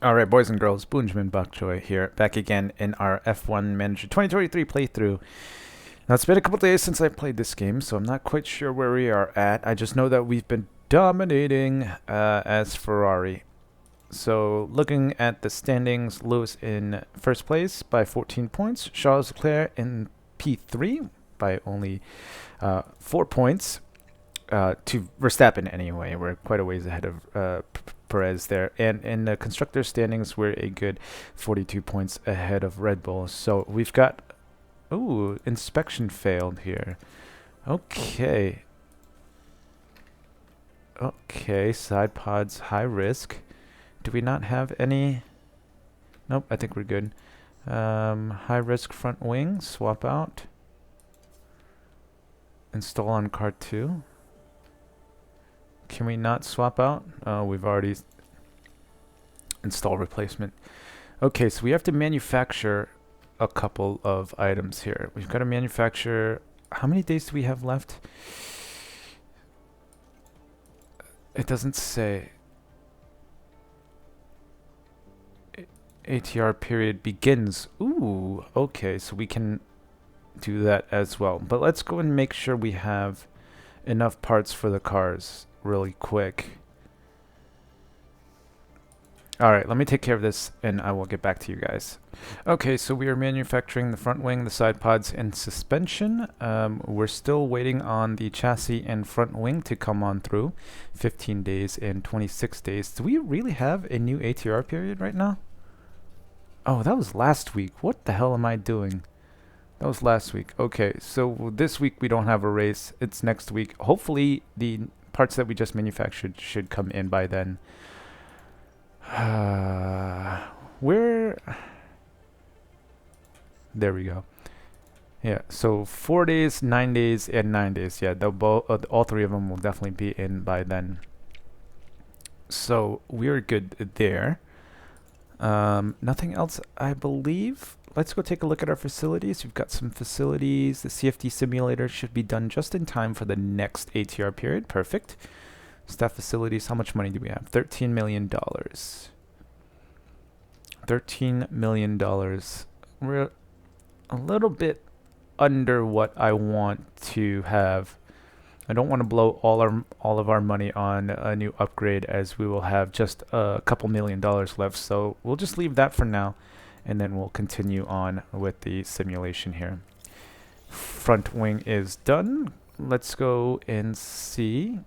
Alright, boys and girls, Boonjamin Bokchoy here, back again in our F1 Manager 2023 playthrough. Now, it's been a couple days since I played this game, so I'm not quite sure where we are at. I just know that we've been dominating as Ferrari. So, looking at the standings, Lewis in first place by 14 points, Charles Leclerc in P3 by only 4 points. To Verstappen anyway. We're quite a ways ahead of Perez there. And in the constructor standings, we're a good 42 points ahead of Red Bull. So we've got... Ooh, inspection failed here. Okay. Okay, side pods, high risk. Do we not have any... Nope, I think we're good. High risk front wing, swap out. Install on car 2. Can we not swap out? Oh, we've already installed replacement. Okay, so we have to manufacture a couple of items here. We've got to manufacture... How many days do we have left? It doesn't say. ATR period begins. Ooh, okay, so we can do that as well. But let's go and make sure we have enough parts for the cars really quick. Alright, let me take care of this and I will get back to you guys. Okay, so we are manufacturing the front wing, the side pods, and suspension. We're still waiting on the chassis and front wing to come on through. 15 days and 26 days. Do we really have a new ATR period right now? Oh, that was last week. What the hell am I doing? That was last week. Okay, so this week we don't have a race. It's next week. Hopefully the parts that we just manufactured should come in by then. Where? There we go. Yeah, so 4 days, 9 days, and 9 days. Yeah, all three of them will definitely be in by then. So we're good there. Nothing else, I believe. Let's go take a look at our facilities. We've got some facilities. The CFD simulator should be done just in time for the next ATR period. Perfect. Staff facilities. How much money do we have? $13 million. $13 million. We're a little bit under what I want to have. I don't want to blow all of our money on a new upgrade, as we will have just a couple $1 million left. So we'll just leave that for now, and then we'll continue on with the simulation here. Front wing is done. Let's go and see.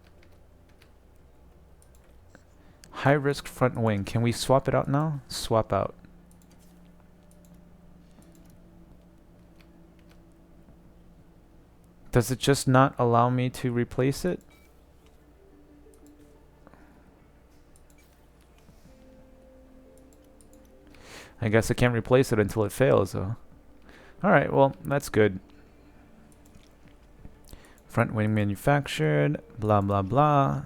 High risk front wing. Can we swap it out now? Swap out. Does it just not allow me to replace it? I guess I can't replace it until it fails, though. Alright, well, that's good. Front wing manufactured, blah, blah, blah.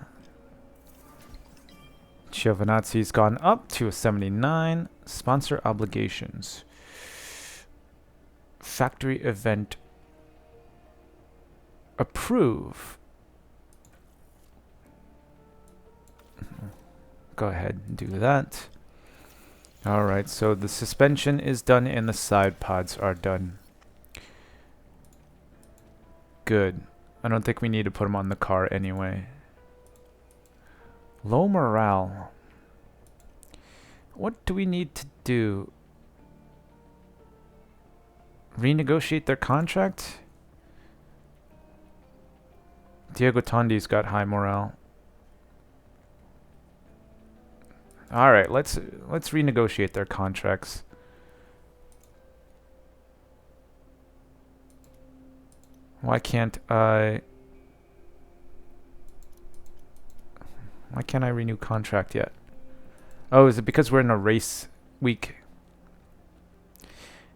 Giovinazzi's gone up to a 79. Sponsor obligations. Factory event. Approve. Go ahead and do that. Alright, so the suspension is done and the side pods are done. Good. I don't think we need to put them on the car anyway. Low morale. What do we need to do? Renegotiate their contract? Diego Tondi's got high morale. Alright, let's renegotiate their contracts. Why can't I renew contract yet? Oh, is it because we're in a race week?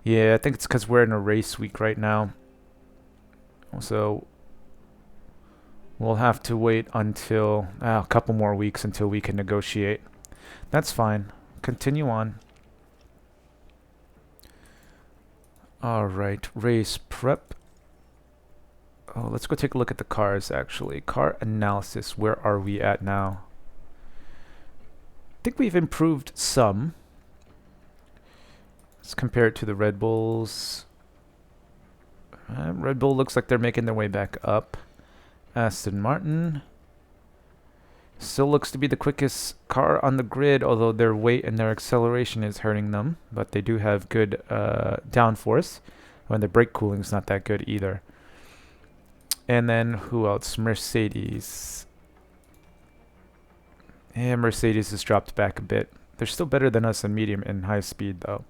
Yeah, I think it's because we're in a race week right now. So we'll have to wait until a couple more weeks until we can negotiate. That's fine. Continue on. Alright, race prep. Oh, let's go take a look at the cars, actually. Car analysis. Where are we at now? I think we've improved some. Let's compare it to the Red Bulls. Red Bull looks like they're making their way back up. Aston Martin still looks to be the quickest car on the grid, although their weight and their acceleration is hurting them. But they do have good downforce, and their brake cooling is not that good either. And then who else? Mercedes. Yeah, Mercedes has dropped back a bit. They're still better than us in medium and high speed though.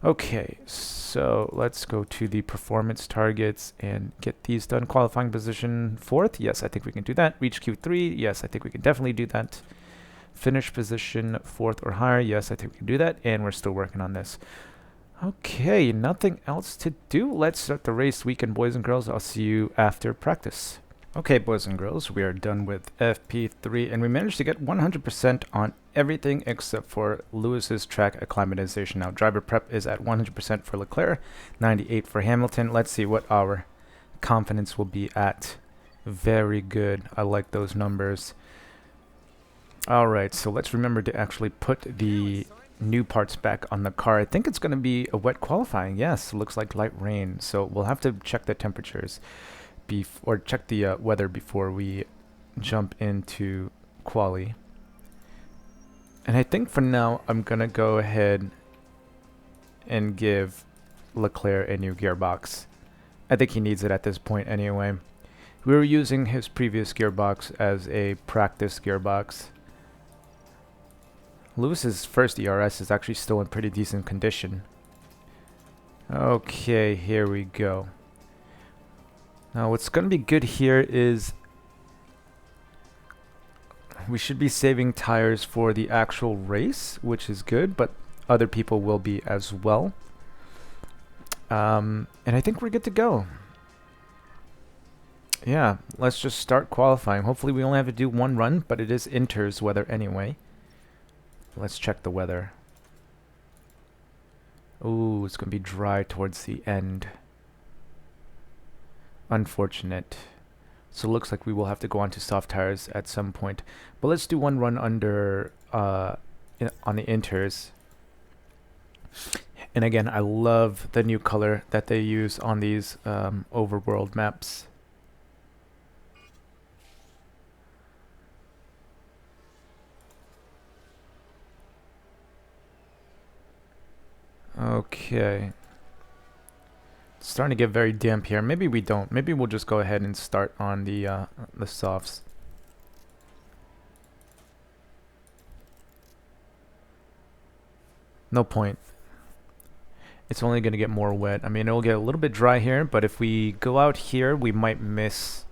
Okay, so let's go to the performance targets and get these done. Qualifying position 4th. Yes, I think we can do that. Reach Q3. Yes, I think we can definitely do that. Finish position 4th or higher. Yes, I think we can do that. And we're still working on this. Okay, nothing else to do. Let's start the race weekend, boys and girls. I'll see you after practice. Okay, boys and girls, we are done with FP3, and we managed to get 100% on everything except for Lewis's track acclimatization. Now, driver prep is at 100% for Leclerc, 98 for Hamilton. Let's see what our confidence will be at. Very good. I like those numbers. All right, so let's remember to actually put the new parts back on the car. I think it's going to be a wet qualifying. Yes, looks like light rain, so we'll have to check the temperatures. Or check the weather before we jump into quali. And I think for now I'm gonna go ahead and give Leclerc a new gearbox. I think he needs it at this point anyway. We were using his previous gearbox as a practice gearbox. Lewis's first ERS is actually still in pretty decent condition. Okay, here we go. Now what's going to be good here is we should be saving tires for the actual race, which is good, but other people will be as well. And I think we're good to go. Yeah, let's just start qualifying. Hopefully we only have to do one run, but it is Inter's weather anyway. Let's check the weather. Ooh, it's going to be dry towards the end. Unfortunate. So it looks like we will have to go on to soft tires at some point. But let's do one run under on the Inters. And again, I love the new color that they use on these overworld maps. Okay. It's starting to get very damp here. Maybe we don't. Maybe we'll just go ahead and start on the softs. No point. It's only going to get more wet. I mean, it'll get a little bit dry here, but if we go out here, we might miss,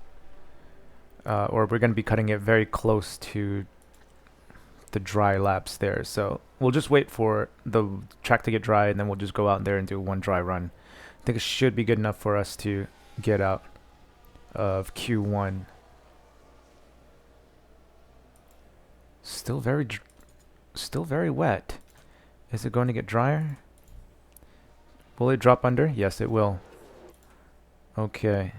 or we're going to be cutting it very close to the dry laps there. So we'll just wait for the track to get dry, and then we'll just go out there and do one dry run. I think it should be good enough for us to get out of Q1. Still very wet. Is it going to get drier? Will it drop under? Yes, it will. Okay.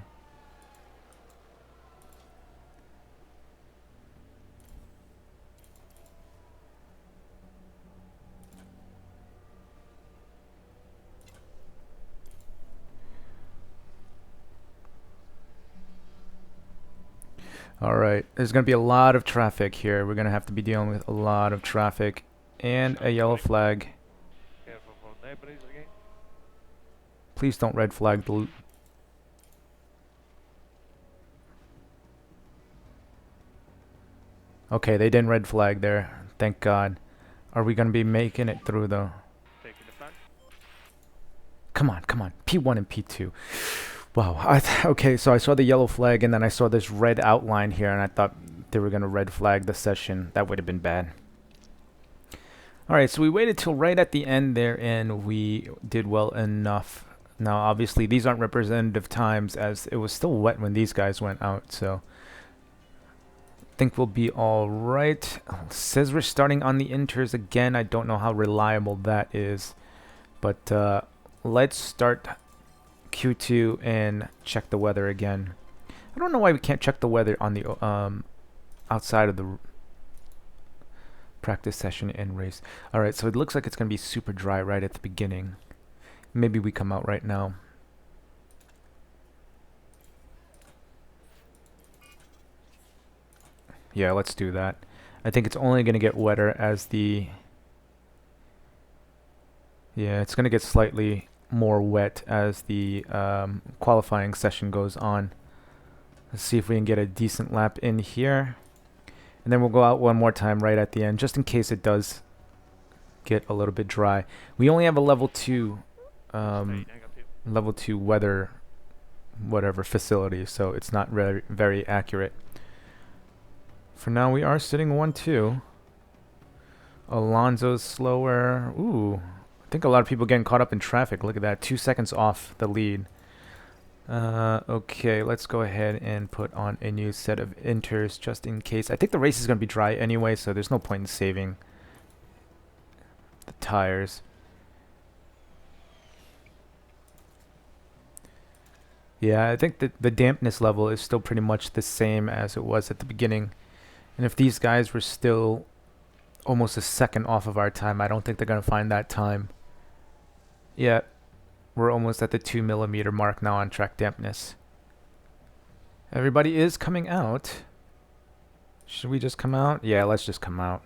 Alright, there's going to be a lot of traffic here. We're going to have to be dealing with a lot of traffic and a yellow flag. Please don't red flag the loop. Okay, they didn't red flag there. Thank God. Are we going to be making it through though? Come on, come on. P1 and P2. Wow. Okay, so I saw the yellow flag and then I saw this red outline here and I thought they were going to red flag the session. That would have been bad. Alright, so we waited till right at the end there and we did well enough. Now, obviously, these aren't representative times as it was still wet when these guys went out, so I think we'll be all right. Says we're starting on the Inters again. I don't know how reliable that is, but let's start Q2 and check the weather again. I don't know why we can't check the weather on the outside of the practice session and race. All right, so it looks like it's going to be super dry right at the beginning. Maybe we come out right now. Yeah, let's do that. I think it's only going to get wetter as the... Yeah, it's going to get slightly more wet as the qualifying session goes on. Let's see if we can get a decent lap in here. And then we'll go out one more time right at the end, just in case it does get a little bit dry. We only have a level 2 weather whatever facility, so it's not very accurate. For now, we are sitting 1-2. Alonso's slower. Ooh, I think a lot of people getting caught up in traffic. Look at that, 2 seconds off the lead. Okay, let's go ahead and put on a new set of inters just in case. I think the race is going to be dry anyway, so there's no point in saving the tires. Yeah, I think that the dampness level is still pretty much the same as it was at the beginning. And if these guys were still almost a second off of our time, I don't think they're going to find that time. Yeah, we're almost at the 2 millimeter mark now on track dampness. Everybody is coming out. Should we just come out? Yeah, let's just come out.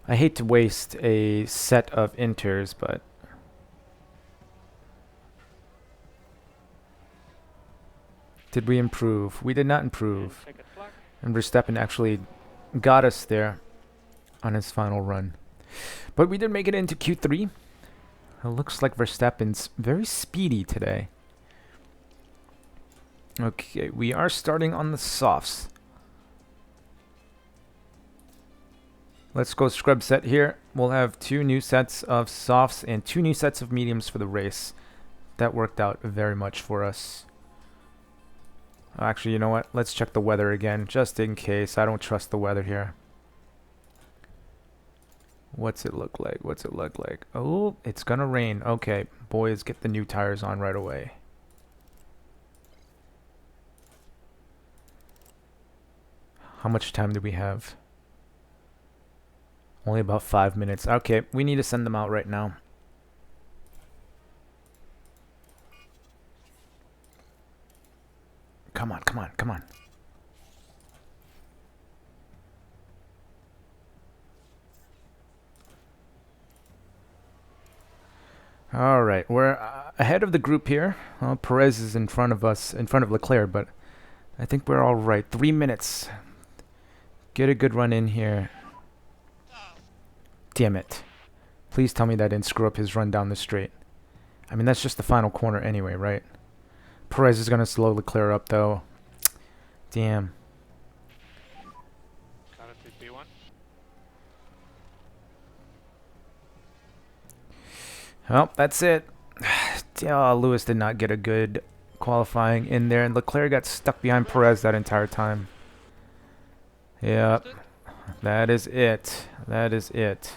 I hate to waste a set of inters, but... Did we improve? We did not improve. And Verstappen actually got us there on his final run. But we did make it into Q3. It looks like Verstappen's very speedy today. Okay, we are starting on the softs. Let's go scrub set here. We'll have 2 new sets of softs and 2 new sets of mediums for the race. That worked out very much for us. Actually, you know what? Let's check the weather again, just in case. I don't trust the weather here. What's it look like? What's it look like? Oh, it's gonna rain. Okay, boys, get the new tires on right away. How much time do we have? Only about 5 minutes. Okay, we need to send them out right now. Come on, come on, come on. All right, we're ahead of the group here. Well, Perez is in front of us, in front of Leclerc, but I think we're all right. 3 minutes. Get a good run in here. Damn it. Please tell me that didn't screw up his run down the straight. I mean, that's just the final corner anyway, right? Perez is going to slow Leclerc up, though. Damn. Well, that's it. Oh, Lewis did not get a good qualifying in there, and Leclerc got stuck behind Perez that entire time. Yep. That is it. That is it.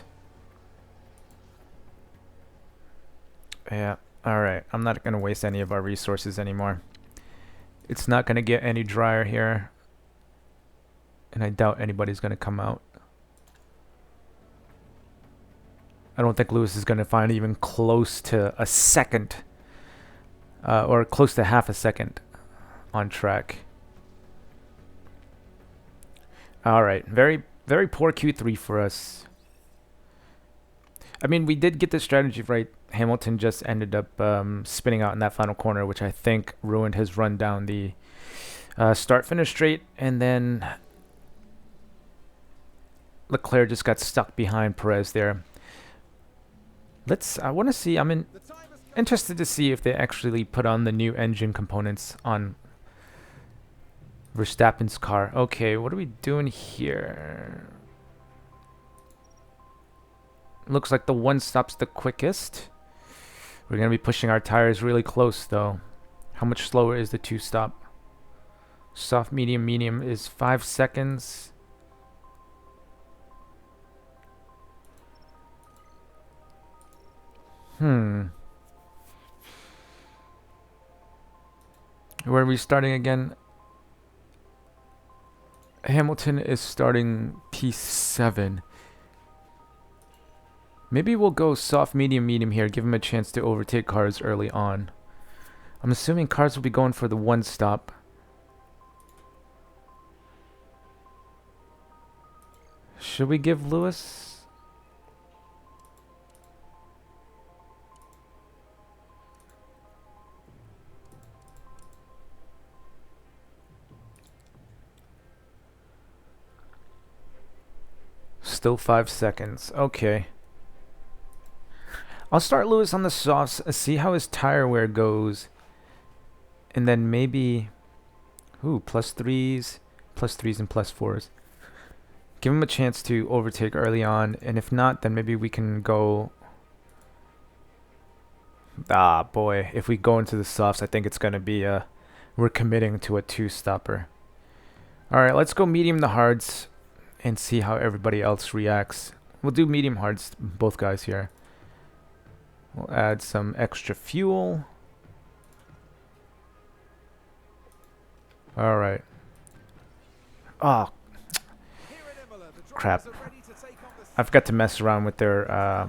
Yeah. Alright. I'm not going to waste any of our resources anymore. It's not going to get any drier here. And I doubt anybody's going to come out. I don't think Lewis is going to find even close to a second. Or close to half a second on track. Alright. Very, very poor Q3 for us. I mean, we did get the strategy right. Hamilton just ended up spinning out in that final corner, which I think ruined his run down the start-finish straight. And then Leclerc just got stuck behind Perez there. I want to see, I'm interested to see if they actually put on the new engine components on Verstappen's car. Okay, what are we doing here? Looks like the one stop's the quickest. We're going to be pushing our tires really close, though. How much slower is the 2-stop? Soft, medium, medium is 5 seconds. Where are we starting again? Hamilton is starting P7. Maybe we'll go soft, medium, medium here. Give him a chance to overtake cars early on. I'm assuming cars will be going for the one stop. Should we give Lewis? Still 5 seconds. Okay. I'll start Lewis on the softs, see how his tire wear goes. And then maybe... Ooh, +3s, +3s and +4s. Give him a chance to overtake early on. And if not, then maybe we can go... Ah, boy. If we go into the softs, I think it's going to be a... We're committing to a 2-stopper. Alright, let's go medium to hards and see how everybody else reacts. We'll do medium hards, both guys here. We'll add some extra fuel. Alright. Oh, crap. I forgot to mess around with their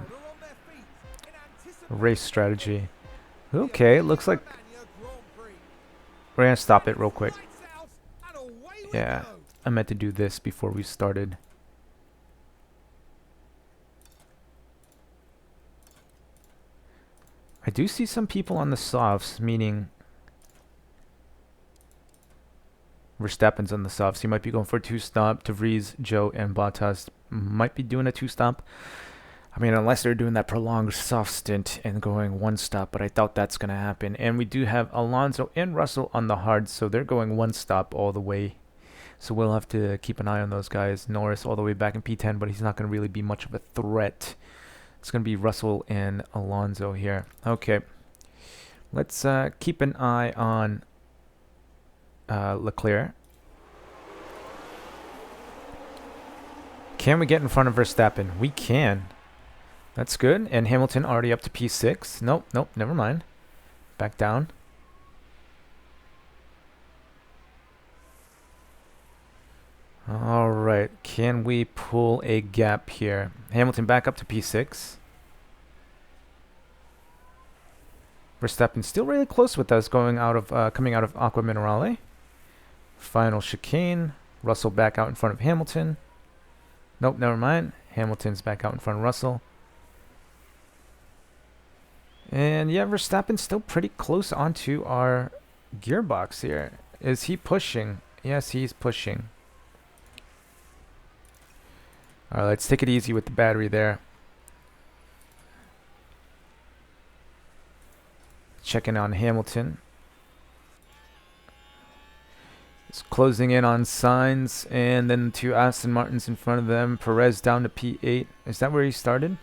race strategy. Okay, looks like we're gonna stop it real quick. Yeah, I meant to do this before we started. I do see some people on the softs, meaning Verstappen's on the softs. He might be going for a 2-stop. De Vries, Joe, and Bottas might be doing a 2-stop. I mean, unless they're doing that prolonged soft stint and going 1-stop, but I doubt that's going to happen. And we do have Alonso and Russell on the hard, so they're going 1-stop all the way. So we'll have to keep an eye on those guys. Norris all the way back in P10, but he's not going to really be much of a threat. It's going to be Russell and Alonso here. Okay. Let's keep an eye on Leclerc. Can we get in front of Verstappen? We can. That's good. And Hamilton already up to P6. Nope, nope, never mind. Back down. Alright, can we pull a gap here? Hamilton back up to P6. Verstappen still really close with us going out of coming out of Aqua Minerale. Final chicane. Russell back out in front of Hamilton. Nope, never mind. Hamilton's back out in front of Russell. And yeah, Verstappen's still pretty close onto our gearbox here. Is he pushing? Yes, he's pushing. Alright, let's take it easy with the battery there. Checking on Hamilton. It's closing in on Sainz, and then 2 Aston Martins in front of them. Perez down to P8. Is that where he started?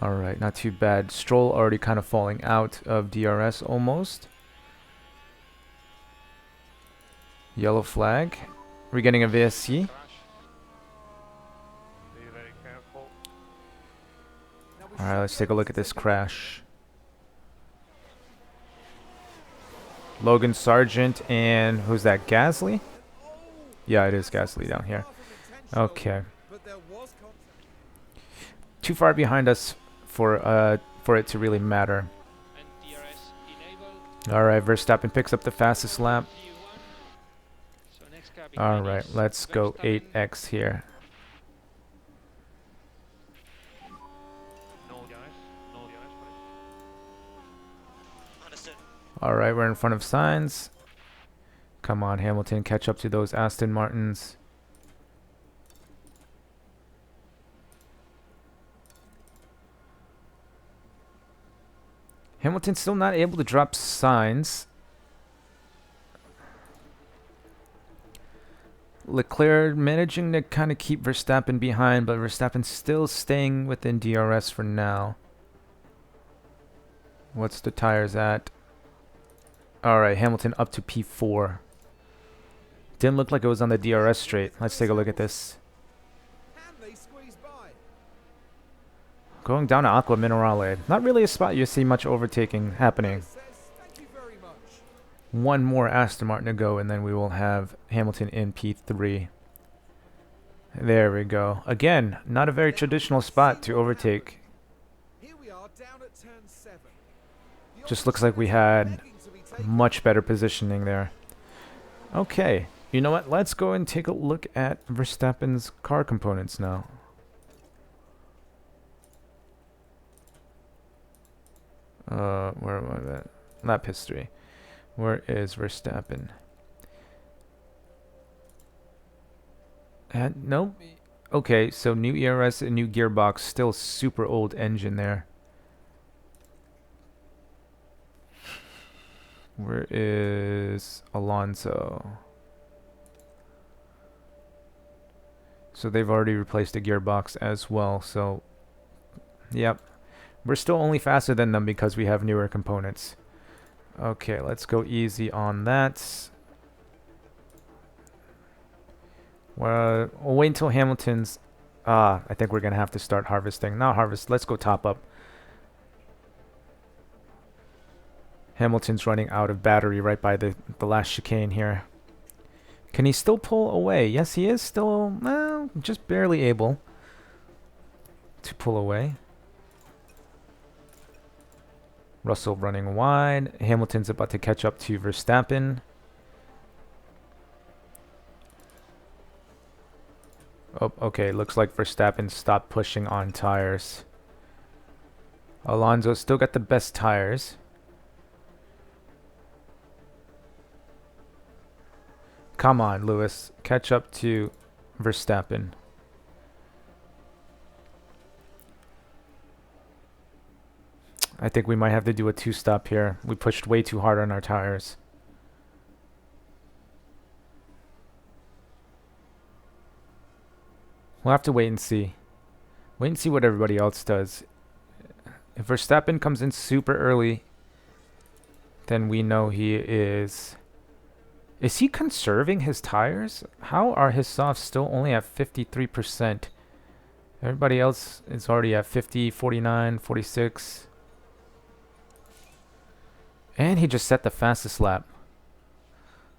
Alright, not too bad. Stroll already kind of falling out of DRS almost. Yellow flag. We're getting a VSC. Alright, let's take a look at this crash. Logan Sargent and who's that? Gasly? Yeah, it is Gasly down here. Okay. Too far behind us for it to really matter. Alright, Verstappen picks up the fastest lap. Alright, let's go 8x here. Alright, we're in front of Sainz. Come on, Hamilton, catch up to those Aston Martins. Hamilton's still not able to drop Sainz. Leclerc managing to kind of keep Verstappen behind, but Verstappen's still staying within DRS for now. What's the tires at? Alright, Hamilton up to P4. Didn't look like it was on the DRS straight. Let's take a look at this. Going down to Aqua Minerale. Not really a spot you see much overtaking happening. One more Aston Martin to go, and then we will have Hamilton in P3. There we go. Again, not a very traditional spot to overtake. Just looks like we had much better positioning there. Okay, you know what? Let's go and take a look at Verstappen's car components now. Where am I at? Lap history. Where is Verstappen? Nope. Okay, so new ERS and new gearbox, still super old engine there. Where is Alonso? So they've already replaced the gearbox as well, so yep. We're still only faster than them because we have newer components. Okay, let's go easy on that. Well, we'll wait until Hamilton's... I think we're going to have to start harvesting. Not harvest, let's go top up. Hamilton's running out of battery right by the last chicane here. Can he still pull away? Yes, he is still, just barely able to pull away. Russell running wide. Hamilton's about to catch up to Verstappen. Oh, okay. Looks like Verstappen stopped pushing on tires. Alonso still got the best tires. Come on, Lewis. Catch up to Verstappen. I think we might have to do a two-stop here. We pushed way too hard on our tires. We'll have to wait and see. Wait and see what everybody else does. If Verstappen comes in super early, then we know he is... Is he conserving his tires? How are his softs still only at 53%? Everybody else is already at 50, 49, 46. And he just set the fastest lap.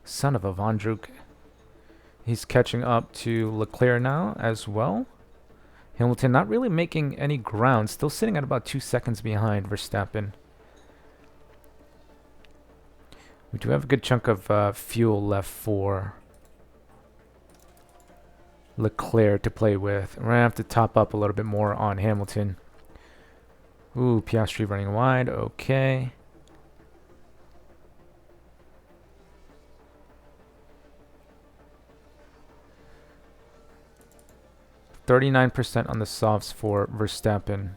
Son of a Vondruk. He's catching up to Leclerc now as well. Hamilton not really making any ground. Still sitting at about 2 seconds behind Verstappen. We do have a good chunk of fuel left for Leclerc to play with. We're going to have to top up a little bit more on Hamilton. Ooh, Piastri running wide. Okay. %39 on the softs for Verstappen.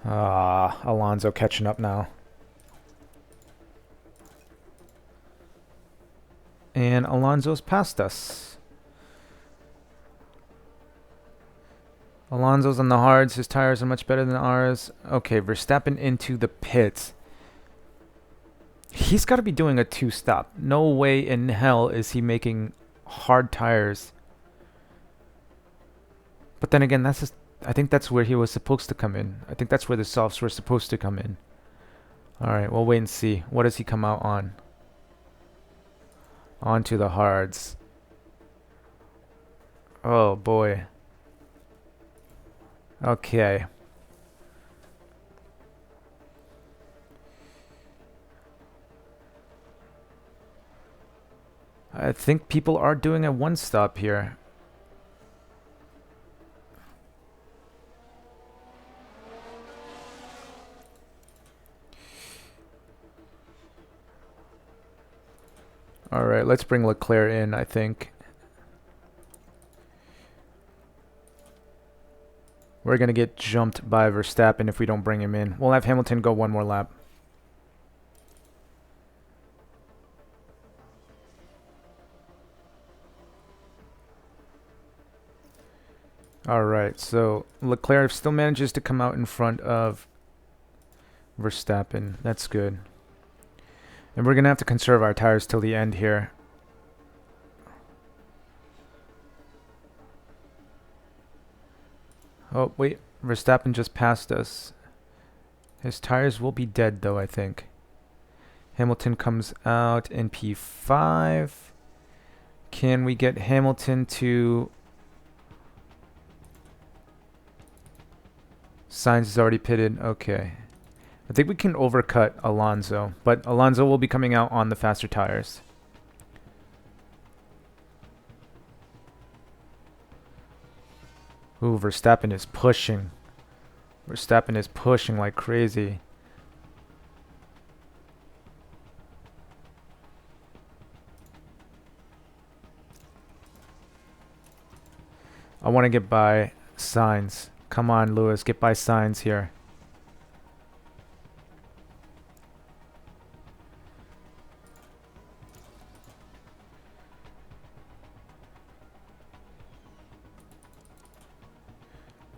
Alonso catching up now. And Alonso's past us. Alonso's on the hards. His tires are much better than ours. Okay, Verstappen into the pits. He's got to be doing a two-stop. No way in hell is he making hard tires. But then again, that's just... I think that's where he was supposed to come in. I think that's where the softs were supposed to come in. Alright, we'll wait and see. What does he come out on? Onto the hards. Oh boy. Okay. I think people are doing a one-stop here. Alright, let's bring Leclerc in, I think. We're going to get jumped by Verstappen if we don't bring him in. We'll have Hamilton go one more lap. Alright, so Leclerc still manages to come out in front of Verstappen. That's good. And we're going to have to conserve our tires till the end here. Oh, wait. Verstappen just passed us. His tires will be dead, though, I think. Hamilton comes out in P5. Can we get Hamilton to Sainz is already pitted. Okay. I think we can overcut Alonso, but Alonso will be coming out on the faster tires. Ooh, Verstappen is pushing. Verstappen is pushing like crazy. I want to get by Sainz. Come on, Lewis, get by Sainz here.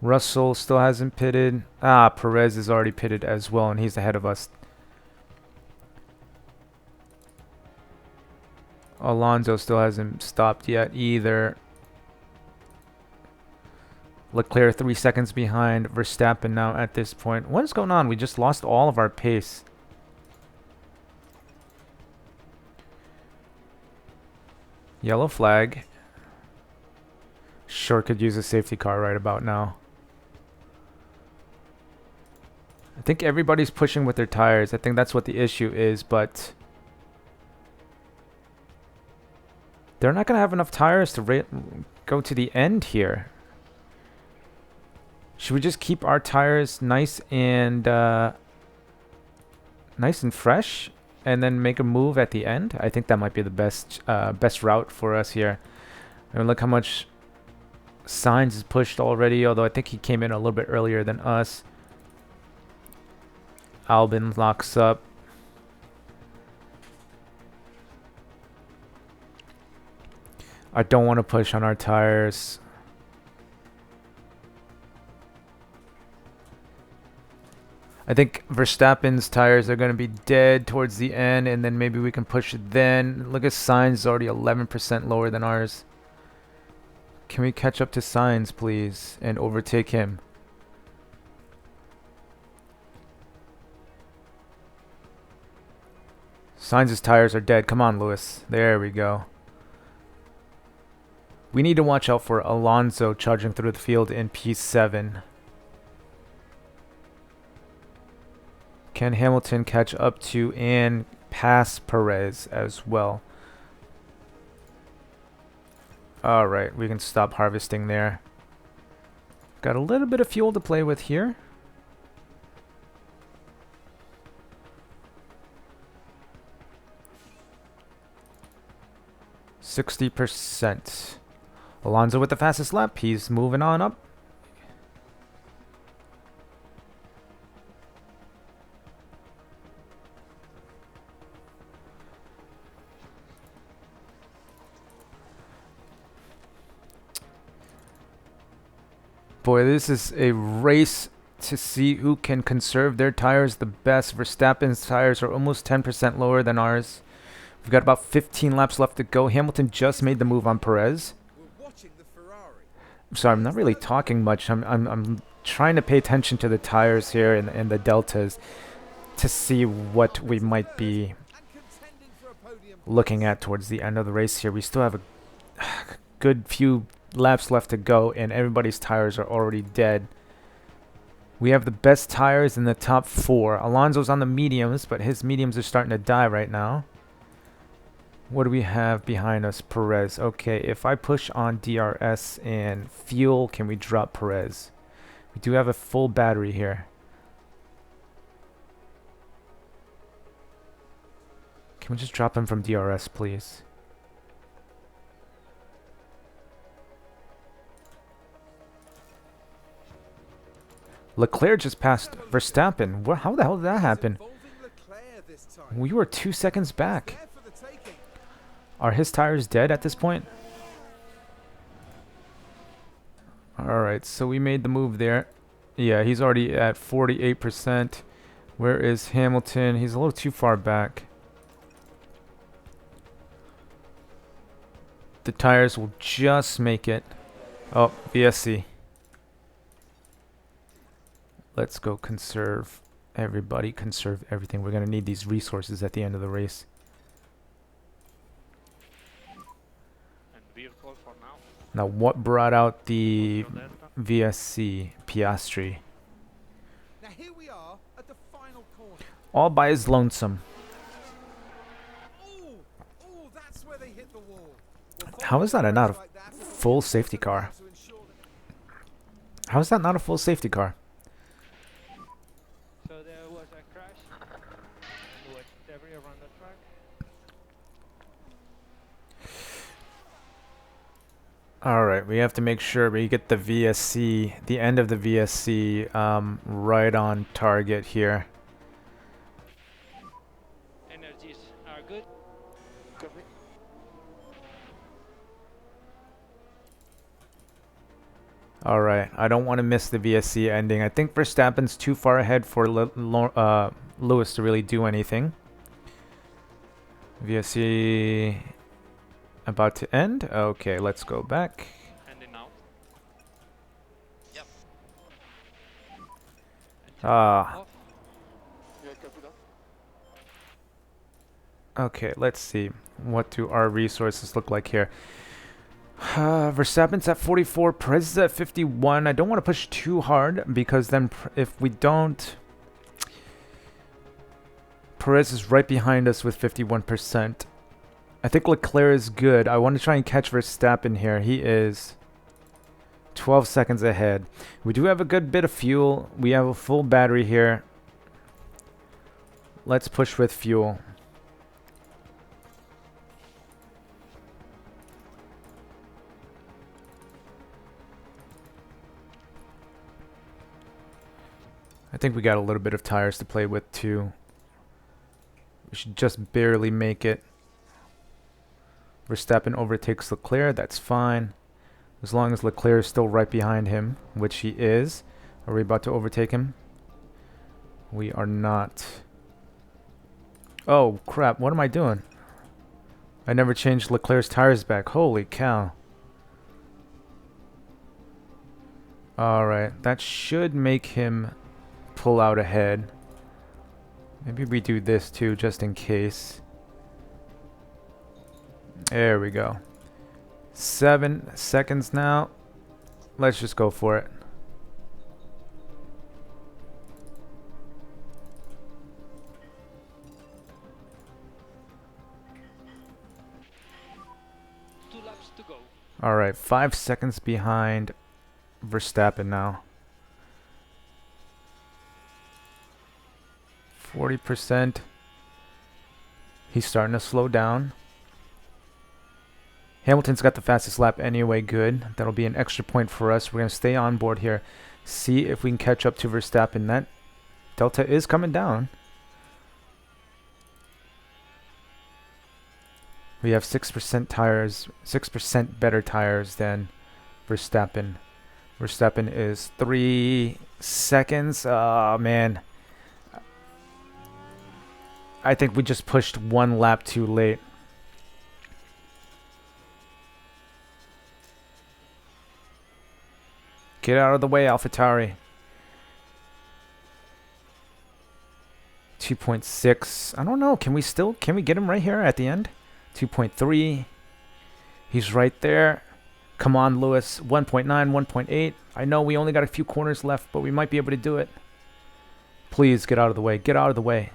Russell still hasn't pitted. Ah, Perez is already pitted as well, and he's ahead of us. Alonso still hasn't stopped yet either. Leclerc 3 seconds behind Verstappen now at this point. What is going on? We just lost all of our pace. Yellow flag. Sure could use a safety car right about now. I think everybody's pushing with their tires. I think that's what the issue is, but they're not going to have enough tires to go to the end here. Should we just keep our tires nice and fresh, and then make a move at the end? I think that might be the best route for us here. And look how much Sainz is pushed already, although I think he came in a little bit earlier than us. Albon locks up. I don't want to push on our tires. I think Verstappen's tires are going to be dead towards the end, and then maybe we can push it then. Look at Sainz, already 11% lower than ours. Can we catch up to Sainz, please, and overtake him? Sainz's tires are dead. Come on, Lewis. There we go. We need to watch out for Alonso charging through the field in P7. Can Hamilton catch up to and pass Perez as well? Alright, we can stop harvesting there. Got a little bit of fuel to play with here. %60. Alonso with the fastest lap. He's moving on up. Boy, this is a race to see who can conserve their tires the best. Verstappen's tires are almost 10% lower than ours. We've got about 15 laps left to go. Hamilton just made the move on Perez. I'm sorry, I'm not really talking much. I'm trying to pay attention to the tires here and the deltas to see what we might be looking at towards the end of the race here. We still have a good few laps left to go, and everybody's tires are already dead. We have the best tires in the top 4. Alonso's on the mediums, but his mediums are starting to die right now. What do we have behind us? Perez. Okay, if I push on DRS and fuel, can we drop Perez? We do have a full battery here. Can we just drop him from DRS, please? Leclerc just passed Verstappen. How the hell did that happen? We were 2 seconds back. Are his tires dead at this point? Alright, so we made the move there. Yeah, he's already at 48%. Where is Hamilton? He's a little too far back. The tires will just make it. Oh, VSC. Let's go conserve everybody. Conserve everything. We're going to need these resources at the end of the race. Now, what brought out the VSC? Piastri. All by his lonesome. How is that not a full safety car? How is that not a full safety car? So there was a crash. There was debris around the track. Alright, we have to make sure we get the VSC, the end of the VSC, right on target here. Energies are good. Alright, I don't want to miss the VSC ending. I think Verstappen's too far ahead for Lewis to really do anything. VSC about to end. Okay, let's go back. Ending out. Yep. Ah. Okay, let's see. What do our resources look like here? Verstappen's at 44, Perez is at 51. I don't want to push too hard because then if we don't... Perez is right behind us with 51%. I think Leclerc is good. I want to try and catch Verstappen here. He is 12 seconds ahead. We do have a good bit of fuel. We have a full battery here. Let's push with fuel. I think we got a little bit of tires to play with too. We should just barely make it. Verstappen overtakes Leclerc, that's fine. As long as Leclerc is still right behind him, which he is. Are we about to overtake him? We are not. Oh crap, what am I doing? I never changed Leclerc's tires back. Holy cow. Alright, that should make him pull out ahead. Maybe we do this too, just in case. There we go. 7 seconds now. Let's just go for it. To go. Alright, 5 seconds behind Verstappen now. 40%. He's starting to slow down. Hamilton's got the fastest lap anyway, good. That'll be an extra point for us. We're going to stay on board here. See if we can catch up to Verstappen. That delta is coming down. We have 6% tires, 6% better tires than Verstappen. Verstappen is 3 seconds. Oh, man. I think we just pushed 1 lap too late. Get out of the way, AlphaTauri. 2.6. I don't know. Can we get him right here at the end? 2.3. He's right there. Come on, Lewis. 1.9, 1.8. I know we only got a few corners left, but we might be able to do it. Please get out of the way. Get out of the way.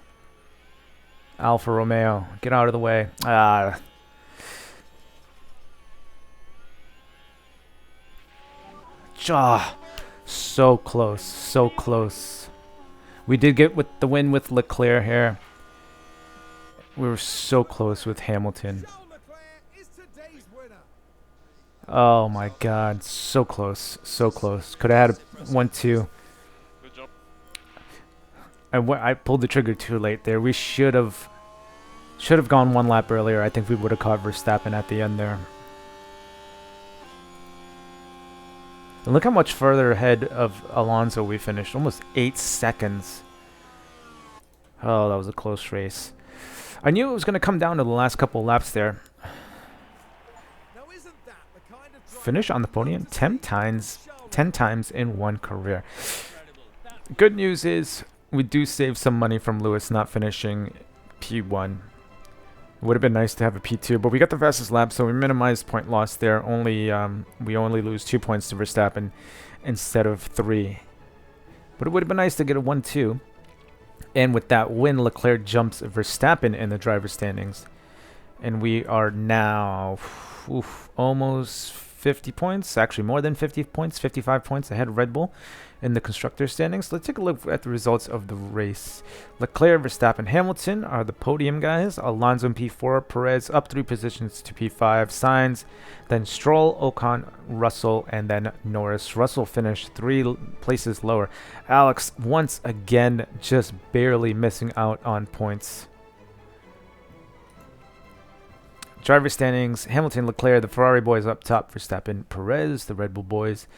Alfa Romeo, get out of the way. Ah. So close, so close. We did get with the win with Leclerc here. We were so close with Hamilton. Oh my god, so close, so close. Could have had a 1-2. Good job. I pulled the trigger too late there. We should have gone 1 lap earlier. I think we would have caught Verstappen at the end there. And look how much further ahead of Alonso we finished. Almost 8 seconds. Oh, that was a close race. I knew it was going to come down to the last couple laps there. Finish on the podium 10 times in 1 career. Good news is we do save some money from Lewis not finishing P1. Would have been nice to have a P2, but we got the fastest lap, so we minimized point loss there. We only lose 2 points to Verstappen instead of 3. But it would have been nice to get a 1-2. And with that win, Leclerc jumps Verstappen in the driver standings. And we are now almost 50 points, actually more than 50 points, 55 points ahead of Red Bull in the constructor standings. Let's take a look at the results of the race. Leclerc, Verstappen, Hamilton are the podium guys. Alonso in P4, Perez up 3 positions to P5, Sainz, then Stroll, Ocon, Russell, and then Norris. Russell finished 3 places lower. Alex once again just barely missing out on points. Driver standings, Hamilton, Leclerc, the Ferrari boys up top, Verstappen, Perez, the Red Bull boys.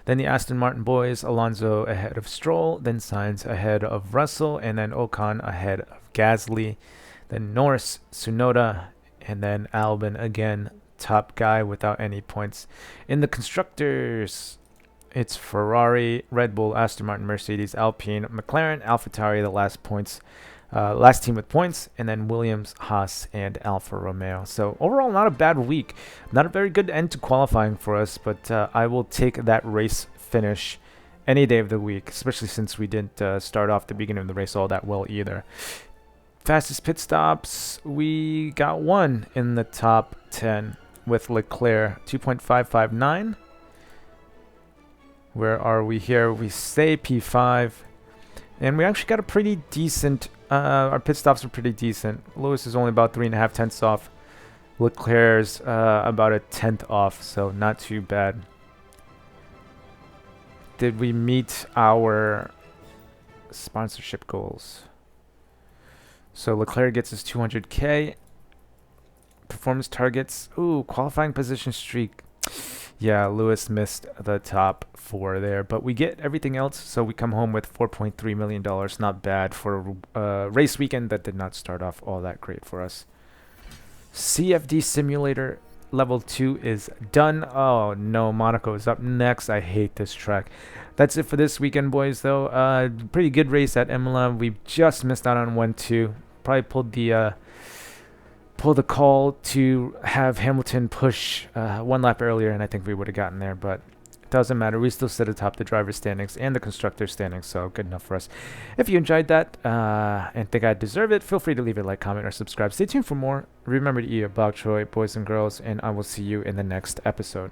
Then the Aston Martin boys, Alonso ahead of Stroll, then Sainz ahead of Russell, and then Ocon ahead of Gasly. Then Norris, Tsunoda, and then Albon again, top guy without any points. In the constructors, it's Ferrari, Red Bull, Aston Martin, Mercedes, Alpine, McLaren, AlphaTauri, the last team with points, and then Williams, Haas, and Alfa Romeo. So overall, not a bad week. Not a very good end to qualifying for us, but I will take that race finish any day of the week, especially since we didn't start off the beginning of the race all that well either. Fastest pit stops, we got 1 in the top 10 with Leclerc, 2.559. Where are we here? We stay P5. And we actually got a pretty decent, our pit stops are pretty decent. Lewis is only about 3.5 tenths off. Leclerc's about a tenth off, so not too bad. Did we meet our sponsorship goals? So Leclerc gets his 200K. Performance targets. Ooh, qualifying position streak. Yeah, Lewis missed the top 4 there, but we get everything else, so we come home with $4.3 million. Not bad for a race weekend that did not start off all that great for us. CFD Simulator Level 2 is done. Oh no, Monaco is up next. I hate this track. That's it for this weekend, boys, though. Pretty good race at Imola. We just missed out on 1-2. Probably pull the call to have Hamilton push 1 lap earlier, and I think we would have gotten there, but it doesn't matter. We still sit atop the driver standings and the constructor standings, so good enough for us. If you enjoyed that and think I deserve it, feel free to leave a like, comment, or subscribe. Stay tuned for more. Remember to eat your bok choy, boys and girls, and I will see you in the next episode.